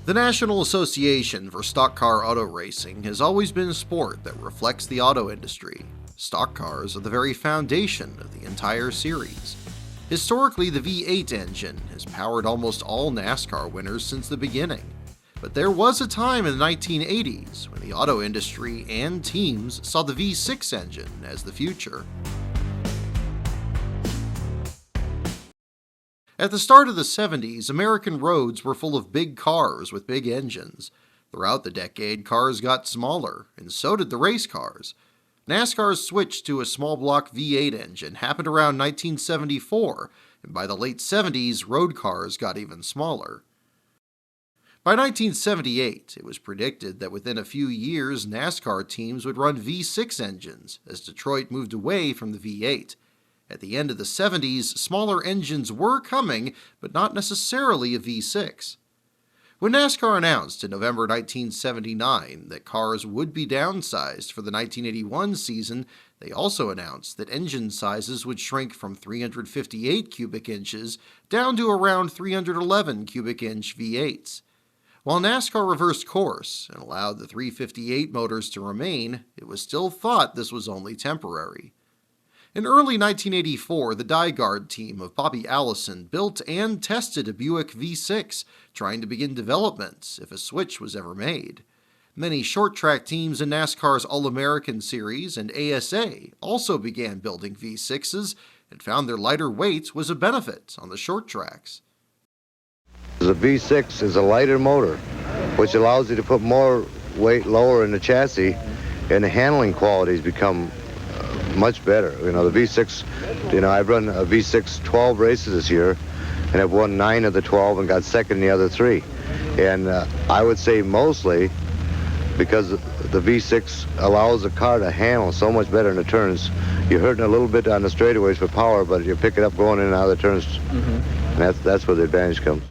The National Association for Stock Car Auto Racing has always been a sport that reflects the auto industry. Stock cars are the very foundation of the entire series. Historically, the V8 engine has powered almost all NASCAR winners since the beginning. But there was a time in the 1980s when the auto industry and teams saw the V6 engine as the future. At the start of the 70s, American roads were full of big cars with big engines. Throughout the decade, cars got smaller, and so did the race cars. NASCAR's switch to a small block V8 engine happened around 1974, and by the late 70s, road cars got even smaller. By 1978, it was predicted that within a few years, NASCAR teams would run V6 engines, as Detroit moved away from the V8. At the end of the 70s, smaller engines were coming, but not necessarily a V6. When NASCAR announced in November 1979 that cars would be downsized for the 1981 season, they also announced that engine sizes would shrink from 358 cubic inches down to around 311 cubic inch V8s. While NASCAR reversed course and allowed the 358 motors to remain, it was still thought this was only temporary. In early 1984, the DieGuard team of Bobby Allison built and tested a Buick V6, trying to begin development if a switch was ever made. Many short-track teams in NASCAR's All-American Series and ASA also began building V6s and found their lighter weight was a benefit on the short tracks. The V6 is a lighter motor, which allows you to put more weight lower in the chassis, and the handling qualities become much better. The V6, I've run a V6 12 races this year, and I've won 9 of the 12 and got second in the other 3. And I would say mostly because the V6 allows the car to handle so much better in the turns. You're hurting a little bit on the straightaways for power, but you pick it up going in and out of the turns. And that's where the advantage comes.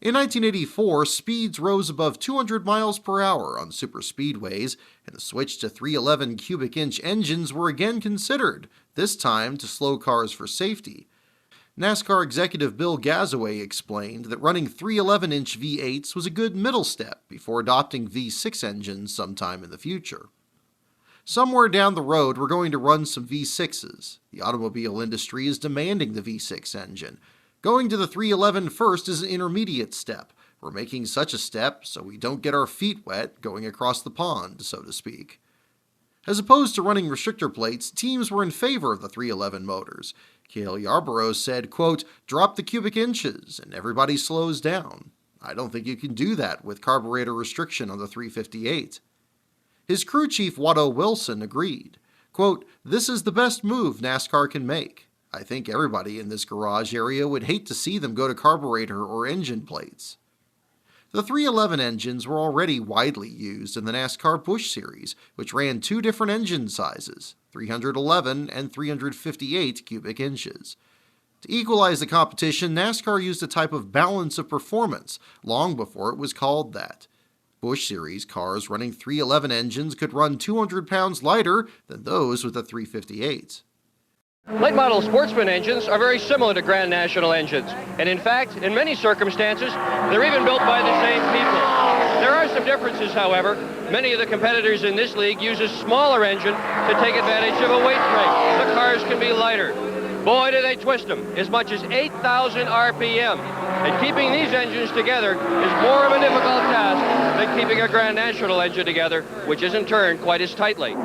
In 1984, speeds rose above 200 miles per hour on superspeedways, and the switch to 311 cubic inch engines were again considered, this time to slow cars for safety. NASCAR executive Bill Gazaway explained that running 311-inch V8s was a good middle step before adopting V6 engines sometime in the future. Somewhere down the road, we're going to run some V6s. The automobile industry is demanding the V6 engine. Going to the 311 first is an intermediate step. We're making such a step so we don't get our feet wet going across the pond, so to speak. As opposed to running restrictor plates, teams were in favor of the 311 motors. Cale Yarborough said, quote, "Drop the cubic inches and everybody slows down. I don't think you can do that with carburetor restriction on the 358. His crew chief Watto Wilson agreed. Quote, "This is the best move NASCAR can make. I think everybody in this garage area would hate to see them go to carburetor or engine plates." The 311 engines were already widely used in the NASCAR Busch Series, which ran 2 different engine sizes, 311 and 358 cubic inches. To equalize the competition, NASCAR used a type of balance of performance long before it was called that. Busch Series cars running 311 engines could run 200 pounds lighter than those with the 358. Late model sportsman engines are very similar to Grand National engines, and in fact, in many circumstances, they're even built by the same people. There are some differences, however. Many of the competitors in this league use a smaller engine to take advantage of a weight break. The cars can be lighter. Boy, do they twist them, as much as 8,000 RPM. And keeping these engines together is more of a difficult task than keeping a Grand National engine together, which isn't turned quite as tightly.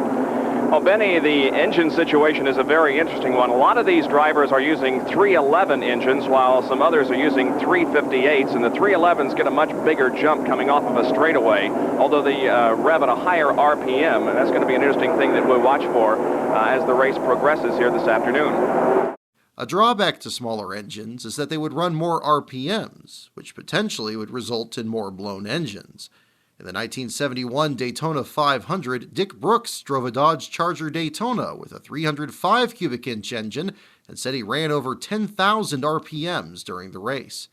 Well, Benny, the engine situation is a very interesting one. A lot of these drivers are using 311 engines, while some others are using 358s, and the 311s get a much bigger jump coming off of a straightaway, although they rev at a higher RPM, and that's going to be an interesting thing that we'll watch for as the race progresses here this afternoon. A drawback to smaller engines is that they would run more RPMs, which potentially would result in more blown engines. In the 1971 Daytona 500, Dick Brooks drove a Dodge Charger Daytona with a 305 cubic inch engine and said he ran over 10,000 RPMs during the race.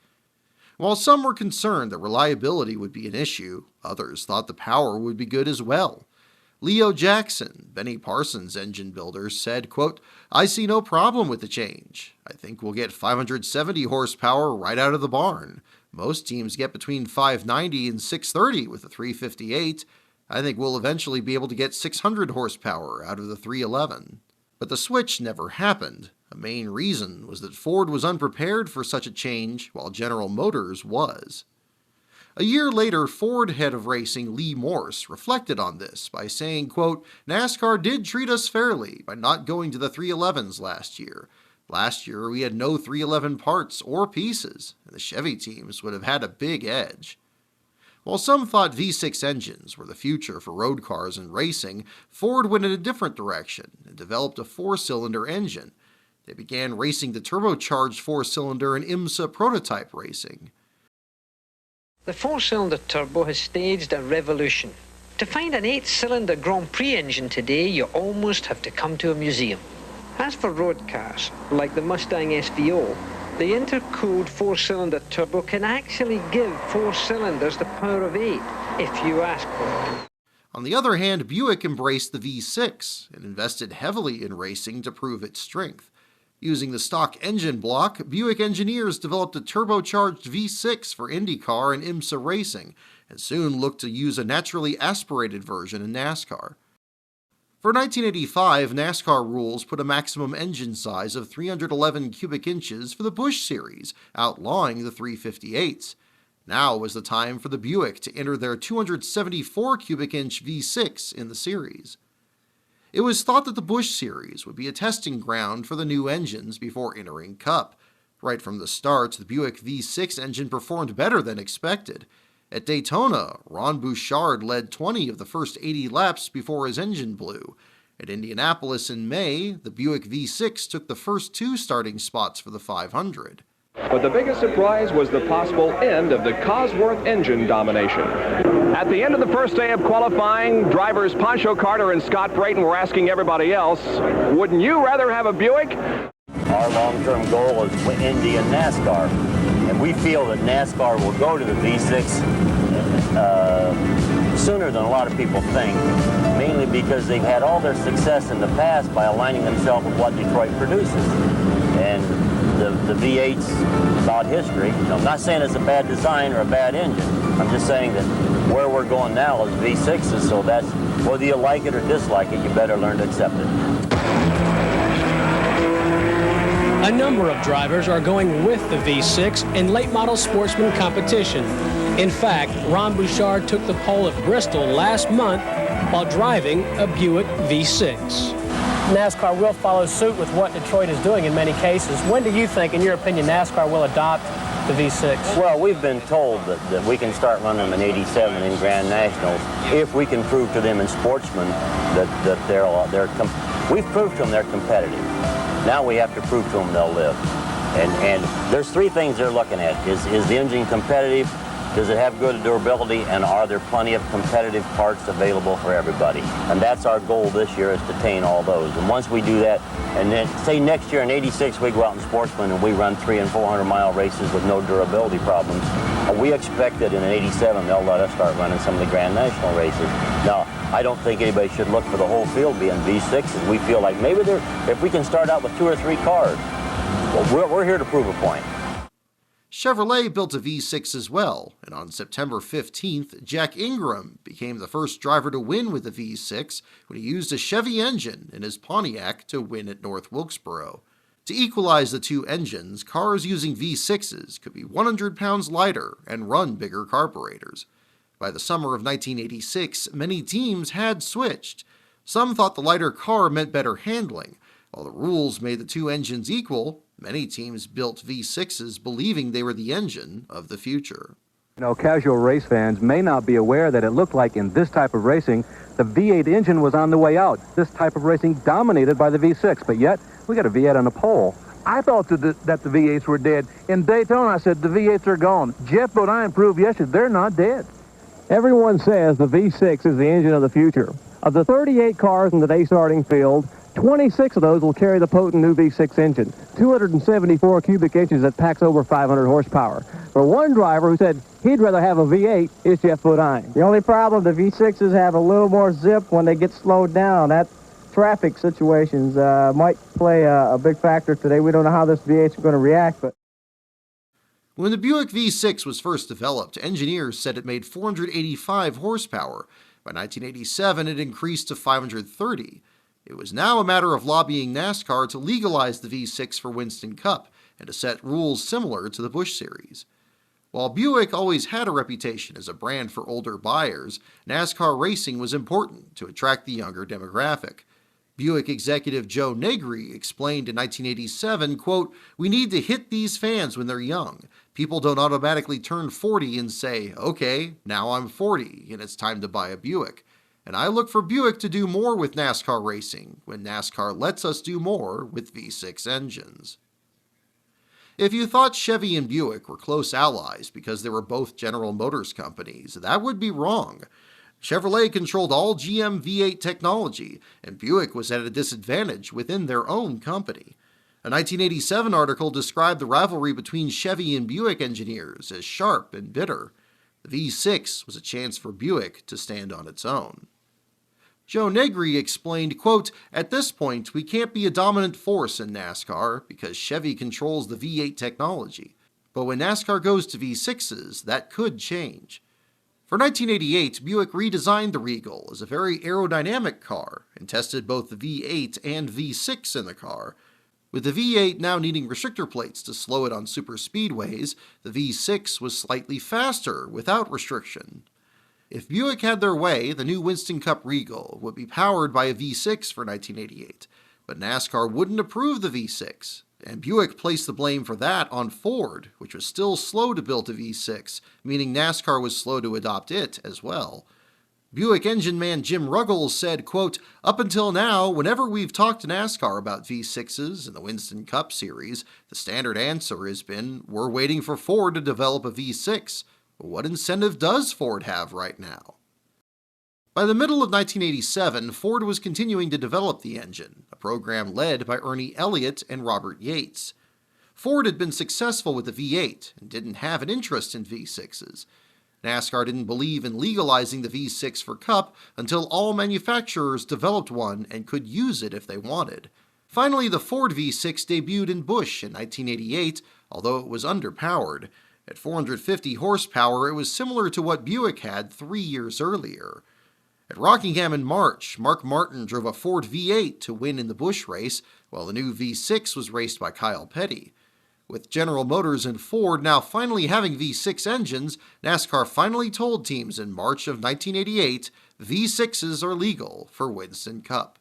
While some were concerned that reliability would be an issue, others thought the power would be good as well. Leo Jackson, Benny Parsons' engine builder, said, quote, "I see no problem with the change. I think we'll get 570 horsepower right out of the barn. Most teams get between 590 and 630 with the 358. I think we'll eventually be able to get 600 horsepower out of the 311. But the switch never happened. A main reason was that Ford was unprepared for such a change, while General Motors was. A year later, Ford head of racing Lee Morse reflected on this by saying, quote, "NASCAR did treat us fairly by not going to the 311s last year. Last year, we had no 311 parts or pieces, and the Chevy teams would have had a big edge." While some thought V6 engines were the future for road cars and racing, Ford went in a different direction and developed a four-cylinder engine. They began racing the turbocharged four-cylinder in IMSA prototype racing. The four-cylinder turbo has staged a revolution. To find an 8-cylinder Grand Prix engine today, you almost have to come to a museum. As for road cars, like the Mustang SVO, the intercooled four-cylinder turbo can actually give 4 cylinders the power of 8, if you ask for it. On the other hand, Buick embraced the V6 and invested heavily in racing to prove its strength. Using the stock engine block, Buick engineers developed a turbocharged V6 for IndyCar and IMSA racing, and soon looked to use a naturally aspirated version in NASCAR. For 1985, NASCAR rules put a maximum engine size of 311 cubic inches for the Busch Series, outlawing the 358s. Now was the time for the Buick to enter their 274 cubic inch V6 in the series. It was thought that the Busch Series would be a testing ground for the new engines before entering Cup. Right from the start, the Buick V6 engine performed better than expected. At Daytona, Ron Bouchard led 20 of the first 80 laps before his engine blew. At Indianapolis in May, the Buick V6 took the first 2 starting spots for the 500. But the biggest surprise was the possible end of the Cosworth engine domination. At the end of the first day of qualifying, drivers Pancho Carter and Scott Brayton were asking everybody else, wouldn't you rather have a Buick? Our long-term goal is Indy and NASCAR, and we feel that NASCAR will go to the V6 sooner than a lot of people think, mainly because they've had all their success in the past by aligning themselves with what Detroit produces. And the V8's about history. I'm not saying it's a bad design or a bad engine. I'm just saying that where we're going now is V6s, so that's, whether you like it or dislike it, you better learn to accept it. A number of drivers are going with the V6 in late model sportsman competition. In fact, Ron Bouchard took the pole at Bristol last month while driving a Buick V6. NASCAR will follow suit with what Detroit is doing in many cases. When do you think, in your opinion, NASCAR will adopt the V6? Well, we've been told that we can start running them in '87 in Grand Nationals if we can prove to them in Sportsman that we've proved to them they're competitive. Now we have to prove to them they'll live. And there's 3 things they're looking at. Is the engine competitive? Does it have good durability? And are there plenty of competitive parts available for everybody? And that's our goal this year, is to attain all those. And once we do that, and then say next year in '86 we go out in Sportsman and we run 300- and 400-mile races with no durability problems, we expect that in '87 they'll let us start running some of the Grand National races. Now, I don't think anybody should look for the whole field being V6s. We feel like maybe if we can start out with 2 or 3 cars, well, we're here to prove a point. Chevrolet built a V6 as well, and on September 15th, Jack Ingram became the first driver to win with the V6 when he used a Chevy engine in his Pontiac to win at North Wilkesboro. To equalize the 2 engines, cars using V6s could be 100 pounds lighter and run bigger carburetors. By the summer of 1986, many teams had switched. Some thought the lighter car meant better handling. While the rules made the 2 engines equal, many teams built V6s believing they were the engine of the future. You know, casual race fans may not be aware that it looked like in this type of racing, the V8 engine was on the way out. This type of racing dominated by the V6, but yet we got a V8 on the pole. I thought that the V8s were dead. In Daytona, I said the V8s are gone. Jeff Bodine proved yesterday they're not dead. Everyone says the V6 is the engine of the future. Of the 38 cars in today's starting field, 26 of those will carry the potent new V6 engine, 274 cubic inches that packs over 500 horsepower. For one driver who said he'd rather have a V8 is Jeff Bodine. The only problem, the V6s have a little more zip when they get slowed down. That traffic situations might play a big factor today. We don't know how this V8 is going to react, but When the Buick V6 was first developed, engineers said it made 485 horsepower. By 1987, it increased to 530. It was now a matter of lobbying NASCAR to legalize the V6 for Winston Cup and to set rules similar to the Busch Series. While Buick always had a reputation as a brand for older buyers, NASCAR racing was important to attract the younger demographic. Buick executive Joe Negri explained in 1987, quote, "We need to hit these fans when they're young. People don't automatically turn 40 and say, okay, now I'm 40 and it's time to buy a Buick. And I look for Buick to do more with NASCAR racing when NASCAR lets us do more with V6 engines." If you thought Chevy and Buick were close allies because they were both General Motors companies, that would be wrong. Chevrolet controlled all GM V8 technology, and Buick was at a disadvantage within their own company. A 1987 article described the rivalry between Chevy and Buick engineers as sharp and bitter. The V6 was a chance for Buick to stand on its own. Joe Negri explained, quote, "At this point, we can't be a dominant force in NASCAR because Chevy controls the V8 technology. But when NASCAR goes to V6s, that could change." For 1988, Buick redesigned the Regal as a very aerodynamic car and tested both the V8 and V6 in the car. With the V8 now needing restrictor plates to slow it on super speedways, the V6 was slightly faster without restriction. If Buick had their way, the new Winston Cup Regal would be powered by a V6 for 1988, but NASCAR wouldn't approve the V6, and Buick placed the blame for that on Ford, which was still slow to build a V6, meaning NASCAR was slow to adopt it as well. Buick engine man Jim Ruggles said, quote, "Up until now, whenever we've talked to NASCAR about V6s in the Winston Cup series, the standard answer has been, we're waiting for Ford to develop a V6. What incentive does Ford have right now?" By the middle of 1987, Ford was continuing to develop the engine, a program led by Ernie Elliott and Robert Yates. Ford had been successful with the V8 and didn't have an interest in V6s. NASCAR didn't believe in legalizing the V6 for Cup until all manufacturers developed one and could use it if they wanted. Finally, the Ford V6 debuted in Busch in 1988, although it was underpowered. At 450 horsepower, it was similar to what Buick had 3 years earlier. At Rockingham in March, Mark Martin drove a Ford V8 to win in the Busch race, while the new V6 was raced by Kyle Petty. With General Motors and Ford now finally having V6 engines, NASCAR finally told teams in March of 1988, V6s are legal for Winston Cup.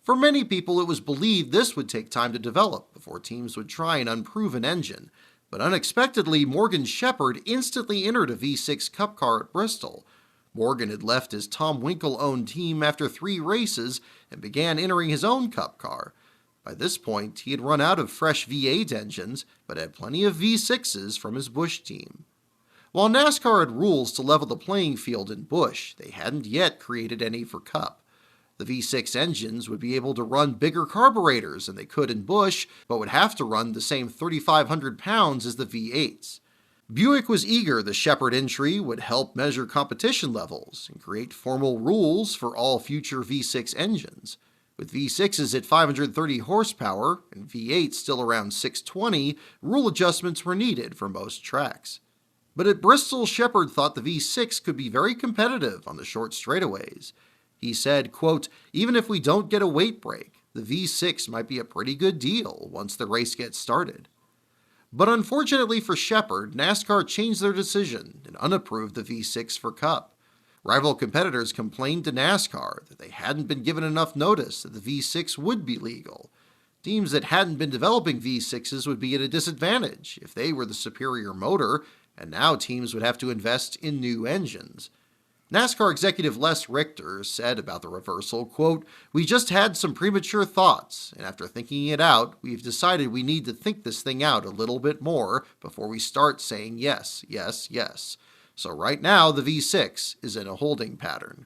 For many people, it was believed this would take time to develop before teams would try an unproven engine. But unexpectedly, Morgan Shepherd instantly entered a V6 Cup car at Bristol. Morgan had left his Tom Winkle-owned team after 3 races and began entering his own Cup car. By this point, he had run out of fresh V8 engines, but had plenty of V6s from his Busch team. While NASCAR had rules to level the playing field in Busch, they hadn't yet created any for Cup. The V6 engines would be able to run bigger carburetors than they could in Busch, but would have to run the same 3,500 pounds as the V8s. Buick was eager the Shepherd entry would help measure competition levels and create formal rules for all future V6 engines. With V6s at 530 horsepower and V8s still around 620, rule adjustments were needed for most tracks. But at Bristol, Shepherd thought the V6 could be very competitive on the short straightaways. He said, quote, "Even if we don't get a weight break, the V6 might be a pretty good deal once the race gets started." But unfortunately for Shepherd, NASCAR changed their decision and unapproved the V6 for Cup. Rival competitors complained to NASCAR that they hadn't been given enough notice that the V6 would be legal. Teams that hadn't been developing V6s would be at a disadvantage if they were the superior motor, and now teams would have to invest in new engines. NASCAR executive Les Richter said about the reversal, quote, "We just had some premature thoughts, and after thinking it out, we've decided we need to think this thing out a little bit more before we start saying yes, yes, yes. So right now, the V6 is in a holding pattern."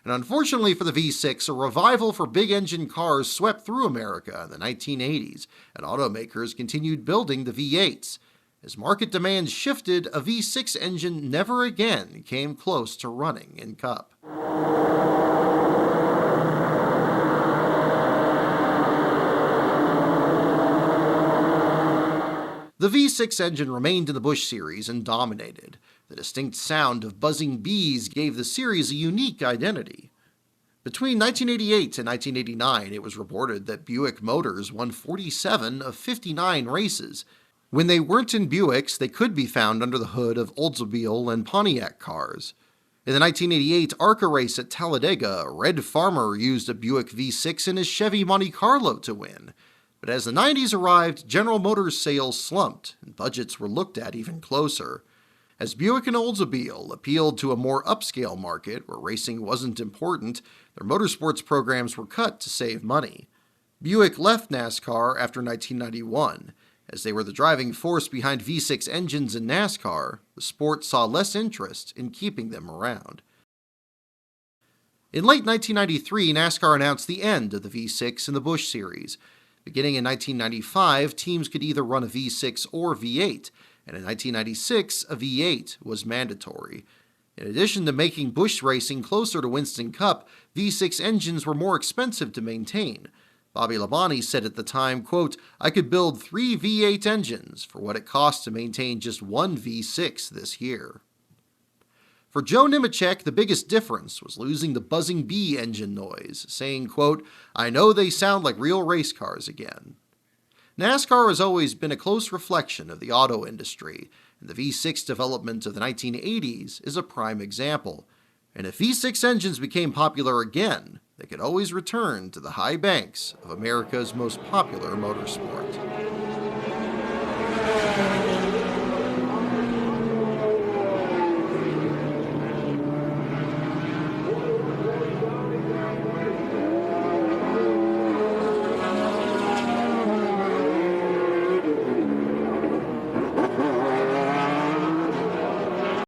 And unfortunately for the V6, a revival for big engine cars swept through America in the 1980s, and automakers continued building the V8s. As market demand shifted, a V6 engine never again came close to running in Cup. The V6 engine remained in the Busch Series and dominated. The distinct sound of buzzing bees gave the series a unique identity. Between 1988 and 1989, it was reported that Buick Motors won 47 of 59 races. When they weren't in Buicks, they could be found under the hood of Oldsmobile and Pontiac cars. In the 1988 ARCA race at Talladega, Red Farmer used a Buick V6 in his Chevy Monte Carlo to win. But as the 90s arrived, General Motors sales slumped, and budgets were looked at even closer. As Buick and Oldsmobile appealed to a more upscale market where racing wasn't important, their motorsports programs were cut to save money. Buick left NASCAR after 1991. As they were the driving force behind V6 engines in NASCAR, the sport saw less interest in keeping them around. In late 1993, NASCAR announced the end of the V6 in the Busch Series. Beginning in 1995, teams could either run a V6 or V8, and in 1996, a V8 was mandatory. In addition to making Busch racing closer to Winston Cup, V6 engines were more expensive to maintain. Bobby Labonte said at the time, quote, "I could build 3 V8 engines for what it costs to maintain just one V6 this year." For Joe Nemechek, the biggest difference was losing the buzzing bee engine noise, saying, quote, "I know they sound like real race cars again." NASCAR has always been a close reflection of the auto industry, and the V6 development of the 1980s is a prime example. And if V6 engines became popular again, they could always return to the high banks of America's most popular motorsport.